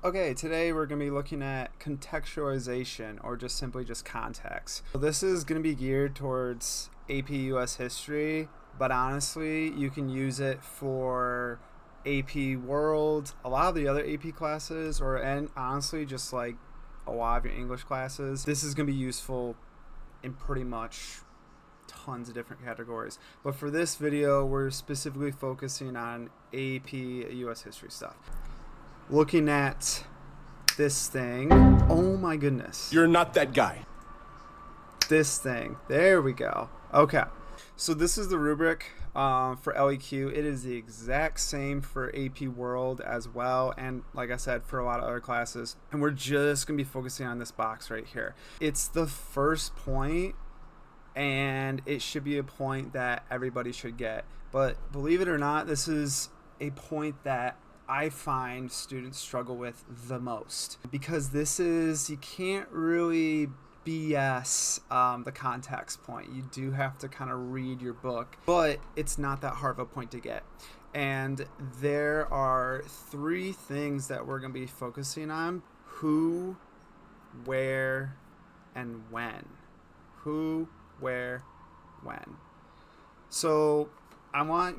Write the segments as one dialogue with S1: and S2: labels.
S1: Okay, today we're going to be looking at contextualization, or just simply just context. So this is going to be geared towards AP US history, but honestly, you can use it for AP World, a lot of the other AP classes, and honestly, just like a lot of your English classes. This is going to be useful in pretty much tons of different categories. But for this video, we're specifically focusing on AP US history stuff. Looking at this thing. Oh my goodness.
S2: You're not that guy.
S1: This thing. There we go. Okay. So this is the rubric for LEQ. It is the exact same for AP World as well. And like I said, for a lot of other classes. And we're just going to be focusing on this box right here. It's the first point, and it should be a point that everybody should get. But believe it or not, this is a point that I find students struggle with the most, because this is, you can't really BS the context point. You do have to kind of read your book, but it's not that hard of a point to get. And there are three things that we're going to be focusing on: who, where, and when. Who, where, when. So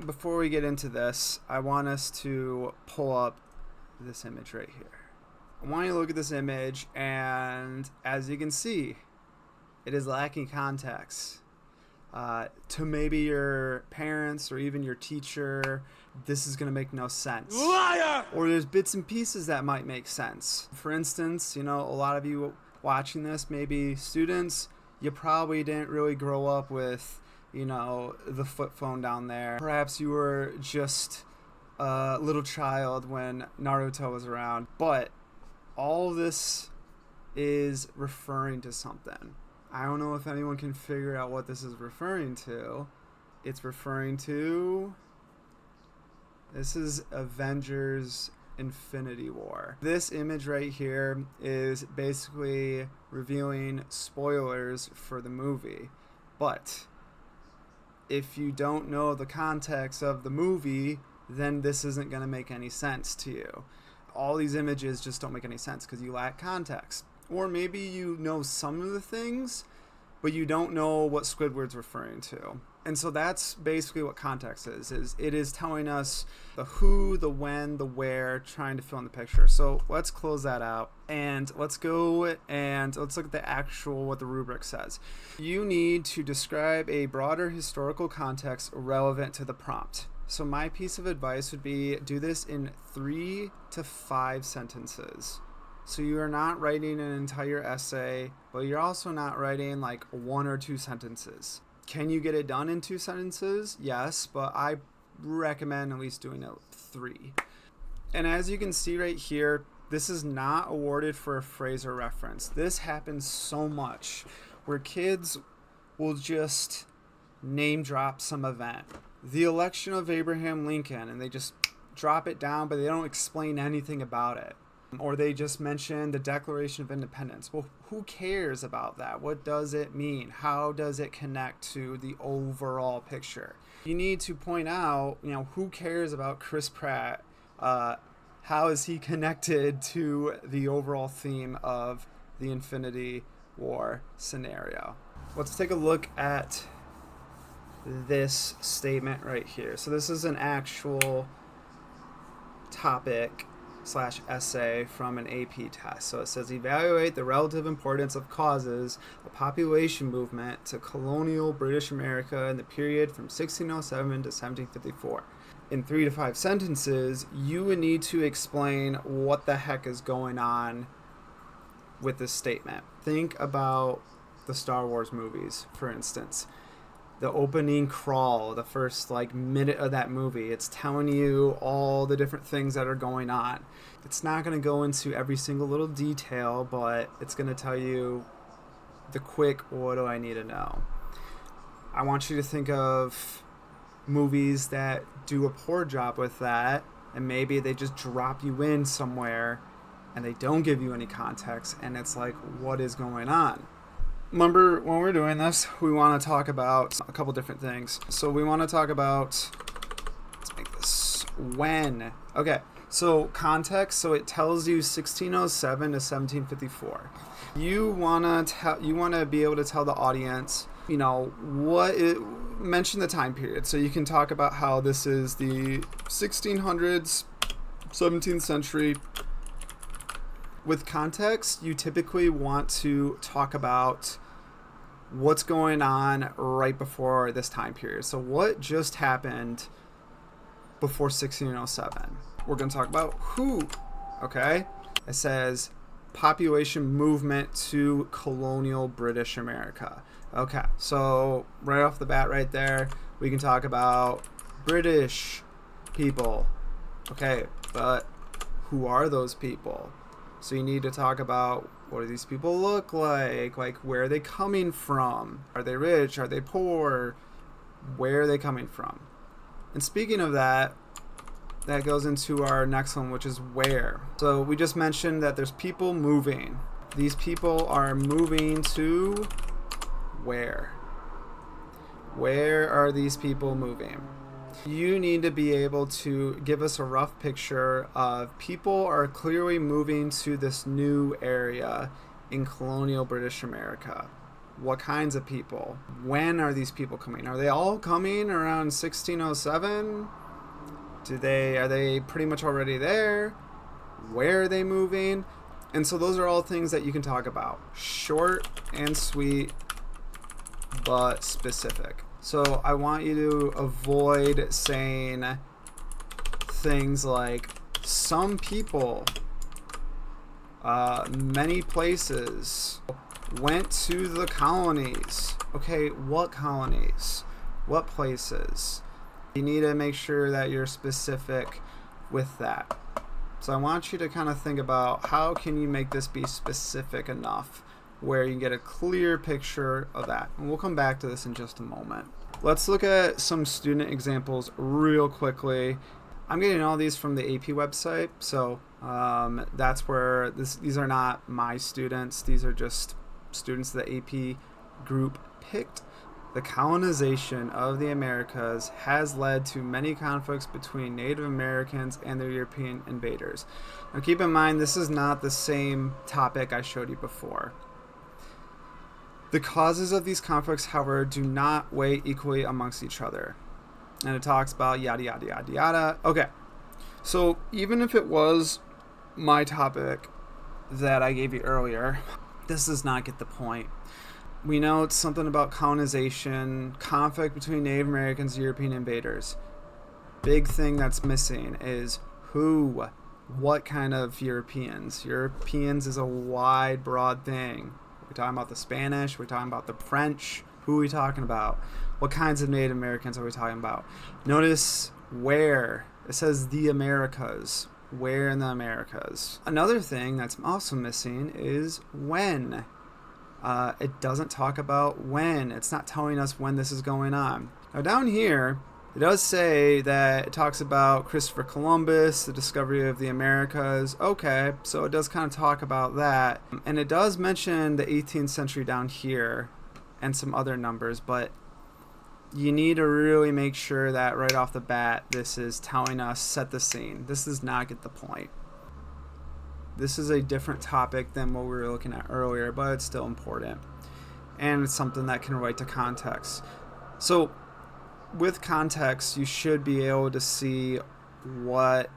S1: before we get into this, I want us to pull up this image right here. I want you to look at this image, and as you can see, it is lacking context. To maybe your parents or even your teacher, this is going to make no sense.
S2: Liar!
S1: Or there's bits and pieces that might make sense. For instance, a lot of you watching this, maybe students, you probably didn't really grow up with the flip phone down there. Perhaps you were just a little child when Naruto was around. But all of this is referring to something. I don't know if anyone can figure out what this is referring to. It's referring to... This is Avengers Infinity War. This image right here is basically revealing spoilers for the movie. But if you don't know the context of the movie, then this isn't going to make any sense to you. All these images just don't make any sense because you lack context. Or maybe you know some of the things, but you don't know what Squidward's referring to. And so that's basically what context is it is telling us the who, the when, the where, trying to fill in the picture. So let's close that out, and let's go and let's look at the actual, what the rubric says. You need to describe a broader historical context relevant to the prompt. So my piece of advice would be, do this in 3 to 5 sentences. So you are not writing an entire essay, but you're also not writing like 1 or 2 sentences. Can you get it done in 2 sentences? Yes, but I recommend at least doing it 3. And as you can see right here, this is not awarded for a phrase or reference. This happens so much where kids will just name drop some event. The election of Abraham Lincoln, and they just drop it down, but they don't explain anything about it. Or they just mention the Declaration of Independence. Well, who cares about that? What does it mean? How does it connect to the overall picture? You need to point out, who cares about Chris Pratt? How is he connected to the overall theme of the Infinity War scenario? Let's take a look at this statement right here. So this is an actual topic / essay from an AP test. So it says, evaluate the relative importance of causes of population movement to colonial British America in the period from 1607 to 1754. In 3 to 5 sentences, you would need to explain what the heck is going on with this statement. Think about the Star Wars movies, for instance. The opening crawl, the first minute of that movie, it's telling you all the different things that are going on. It's not going to go into every single little detail, but it's going to tell you the quick, what do I need to know? I want you to think of movies that do a poor job with that, and maybe they just drop you in somewhere and they don't give you any context, and it's like, what is going on? Remember, when we're doing this, we want to talk about a couple different things. So we want to talk about, let's make this when. Okay, so context. So it tells you 1607 to 1754. You wanna be able to tell the audience, mention the time period. So you can talk about how this is the 1600s, 17th century. With context, you typically want to talk about what's going on right before this time period. So what just happened before 1607? We're going to talk about who, okay? It says population movement to colonial British America. Okay, so right off the bat right there, we can talk about British people. Okay, but who are those people? So you need to talk about, what do these people look like? Like, where are they coming from? Are they rich? Are they poor? Where are they coming from? And speaking of that, that goes into our next one, which is where. So we just mentioned that there's people moving. These people are moving to where? Where are these people moving? You need to be able to give us a rough picture of people are clearly moving to this new area in colonial British America. What kinds of people? When are these people coming? Are they all coming around 1607? Are they pretty much already there? Where are they moving? And so those are all things that you can talk about. Short and sweet, but specific. So I want you to avoid saying things like some people, many places, went to the colonies. Okay, what colonies? What places? You need to make sure that you're specific with that. So I want you to kind of think about how can you make this be specific enough where you can get a clear picture of that. And we'll come back to this in just a moment. Let's look at some student examples real quickly. I'm getting all these from the AP website, so that's where these are not my students. These are just students the AP group picked. The colonization of the Americas has led to many conflicts between Native Americans and their European invaders. Now keep in mind, this is not the same topic I showed you before. The causes of these conflicts, however, do not weigh equally amongst each other. And it talks about yada, yada, yada, yada. Okay, so even if it was my topic that I gave you earlier, this does not get the point. We know it's something about colonization, conflict between Native Americans and European invaders. Big thing that's missing is who, what kind of Europeans. Europeans is a wide, broad thing. We're talking about the Spanish, we're talking about the French. Who are we talking about? What kinds of Native Americans are we talking about? Notice where. It says the Americas. Where in the Americas? Another thing that's also missing is when. It doesn't talk about when. It's not telling us when this is going on. Now down here, it does say that it talks about Christopher Columbus, the discovery of the Americas. Okay, so it does kind of talk about that. And it does mention the 18th century down here and some other numbers, but you need to really make sure that right off the bat, this is telling us set the scene. This does not get the point. This is a different topic than what we were looking at earlier, but it's still important. And it's something that can relate to context. So with context, you should be able to see what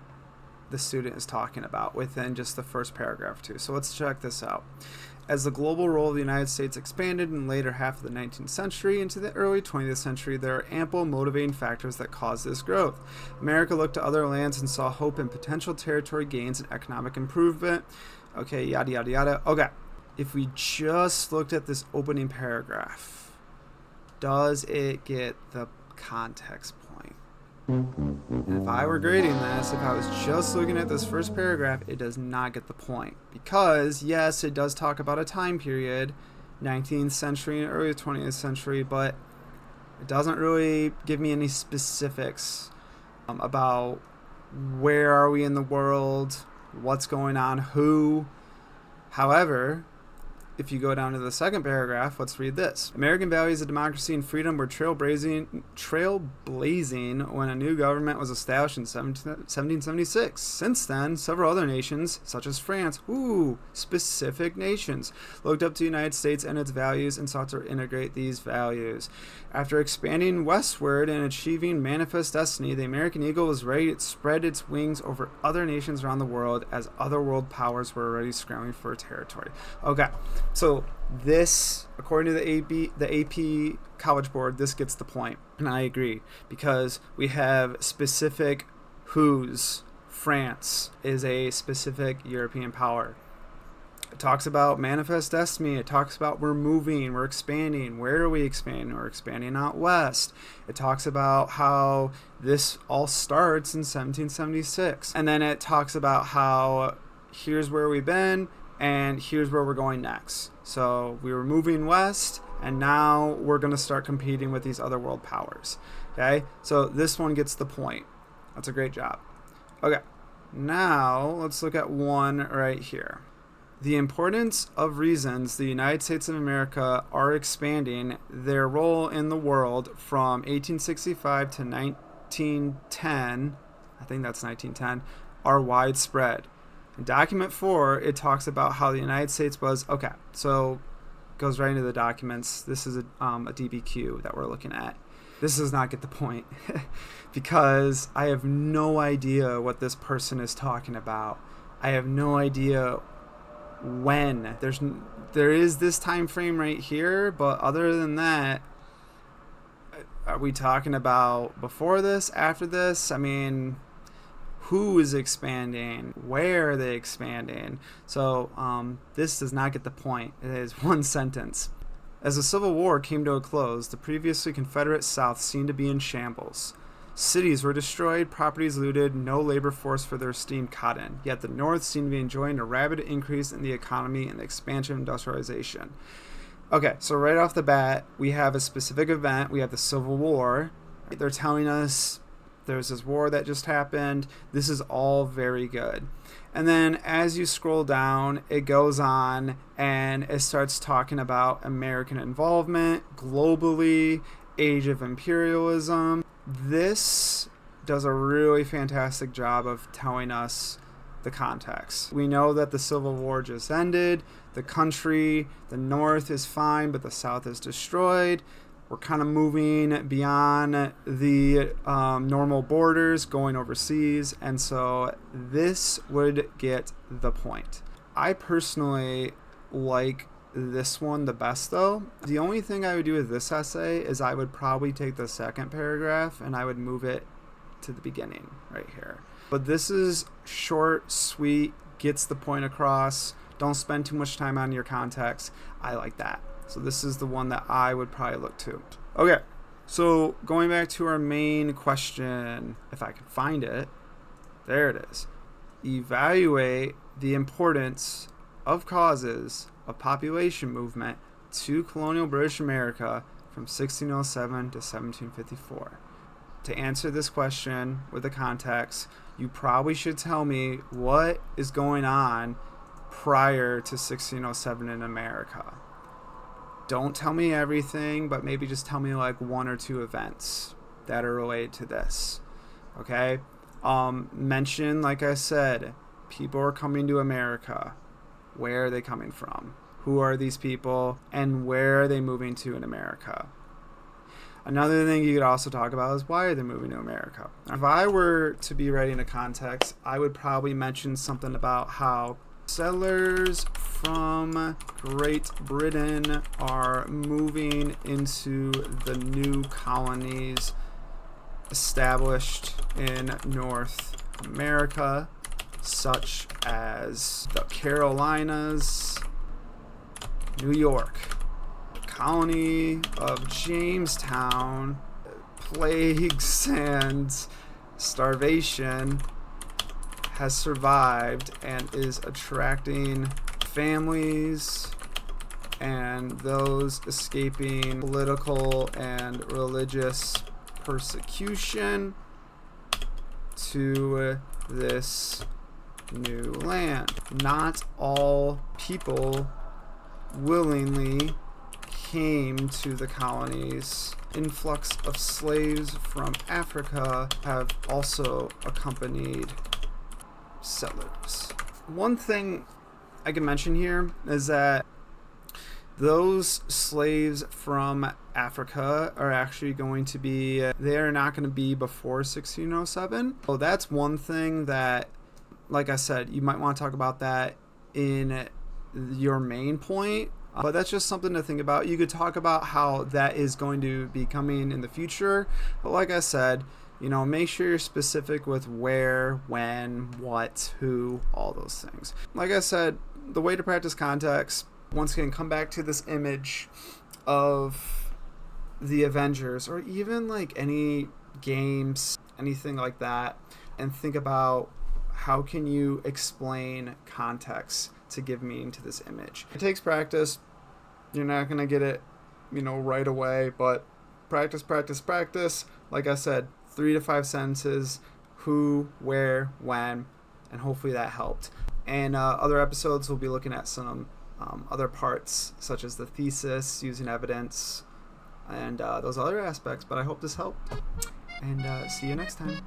S1: the student is talking about within just the first paragraph too. So let's check this out. As the global role of the United States expanded in the later half of the 19th century into the early 20th century, there are ample motivating factors that caused this growth. America looked to other lands and saw hope in potential territory gains and economic improvement. Okay, yada, yada, yada. Okay, if we just looked at this opening paragraph, does it get the context point? And if I were grading this, if I was just looking at this first paragraph, it does not get the point. Because, yes, it does talk about a time period, 19th century and early 20th century, but it doesn't really give me any specifics about where are we in the world, what's going on, who. However, if you go down to the second paragraph, let's read this. American values of democracy and freedom were trailblazing when a new government was established in 1776. Since then, several other nations, such as France, specific nations, looked up to the United States and its values and sought to integrate these values. After expanding westward and achieving manifest destiny, the American eagle was ready to spread its wings over other nations around the world as other world powers were already scrambling for territory. Okay, so this, according to the AP College Board, this gets the point, and I agree, because we have specific who's. France is a specific European power. It talks about manifest destiny. It talks about we're moving, we're expanding. Where are we expanding? We're expanding out west. It talks about how this all starts in 1776. And then it talks about how here's where we've been and here's where we're going next. So we were moving west, and now we're going to start competing with these other world powers. Okay, so this one gets the point. That's a great job. Okay, now let's look at one right here. The importance of reasons the United States of America are expanding their role in the world from 1865 to 1910, I think that's 1910, are widespread. In document 4, it talks about how the United States was, okay, so it goes right into the documents. This is a DBQ that we're looking at. This does not get the point because I have no idea what this person is talking about. I have no idea when. There is this time frame right here, but other than that, are we talking about before this, after this? I mean, who is expanding? Where are they expanding? So this does not get the point. It is one sentence. As the Civil War came to a close, the previously Confederate South seemed to be in shambles. Cities were destroyed, properties looted, no labor force for their steamed cotton. Yet the North seemed to be enjoying a rapid increase in the economy and the expansion of industrialization. Okay, so right off the bat, we have a specific event. We have the Civil War. They're telling us there's this war that just happened. This is all very good. And then as you scroll down, it goes on and it starts talking about American involvement globally, age of imperialism. This does a really fantastic job of telling us the context. We know that the Civil War just ended. The country, the North is fine, but the South is destroyed. We're kind of moving beyond the normal borders, going overseas, and so this would get the point. I personally like this one the best, though. The only thing I would do with this essay is I would probably take the second paragraph and I would move it to the beginning right here. But this is short, sweet, gets the point across. Don't spend too much time on your context. I like that. So this is the one that I would probably look to. Okay, so going back to our main question, if I can find it, there it is. Evaluate the importance of causes of population movement to colonial British America from 1607 to 1754. To answer this question with the context, you probably should tell me what is going on prior to 1607 in America. Don't tell me everything, but maybe just tell me like one or two events that are related to this. Okay? Mention, like I said, people are coming to America. Where are they coming from? Who are these people? And where are they moving to in America? Another thing you could also talk about is why are they moving to America? If I were to be writing a context, I would probably mention something about how settlers from Great Britain are moving into the new colonies established in North America, such as the Carolinas, New York, colony of Jamestown, plagues and starvation has survived and is attracting families and those escaping political and religious persecution to this new land. Not all people willingly came to the colonies. Influx of slaves from Africa have also accompanied settlers. One thing I can mention here is that those slaves from Africa are actually going to be, they are not going to be before 1607. So that's one thing that, like I said, you might want to talk about that in your main point. But that's just something to think about. You could talk about how that is going to be coming in the future. But like I said, make sure you're specific with where, when, what, who, all those things. Like I said, the way to practice context, once again, come back to this image of the Avengers, or even like any games, anything like that, and think about how can you explain context to give meaning to this image. It takes practice. You're not going to get it, right away, but practice. Like I said, 3 to 5 sentences, who, where, when, and hopefully that helped. And other episodes, we'll be looking at some other parts, such as the thesis, using evidence, and those other aspects, but I hope this helped. And see you next time.